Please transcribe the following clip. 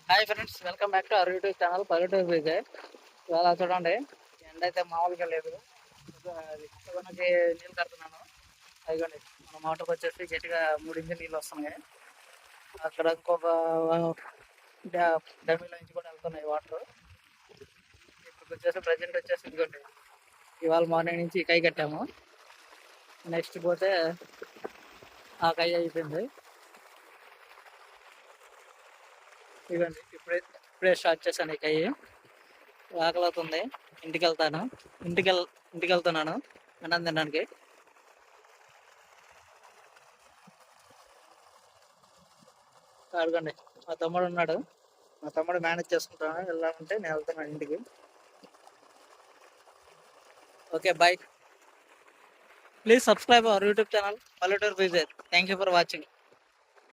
Hi friends, welcome back to our YouTube channel Palleturu Vijay. ఇవాళ చూడండి, ఎండ అయితే మామూలుగా లేదు. మనకి నీళ్ళు కడుతున్నాను. అదిగోండి, మన మోటార్కి వచ్చేసి గట్టిగా 3 ఇంచుల నీళ్ళు వస్తున్నాయి. అక్కడ ఇంకొక డమ్మీలో నుంచి కూడా వెళ్తున్నాయి వాటర్. ఇప్పుడు వచ్చేసి ప్రజెంట్ వచ్చేసి ఇదిగోండి, ఇవాళ మార్నింగ్ నుంచి కై కట్టాము. నెక్స్ట్ పోతే ఆ కై అయిపోయింది. ఇవ్వండి, ఇప్పుడే స్టార్ట్ చేశాను ఈ కై. ఆకలి అవుతుంది, ఇంటికి వెళ్తాను. ఇంటికి వెళ్తున్నాను అన్నం తినడానికి. అడగండి, మా తమ్ముడు ఉన్నాడు. మా తమ్ముడు మేనేజ్ చేసుకుంటాను. వెళ్ళాలంటే నేను వెళ్తున్నాను ఇంటికి. Okay, bye. Please subscribe our YouTube channel Palleturu Vijay. Thank you for watching.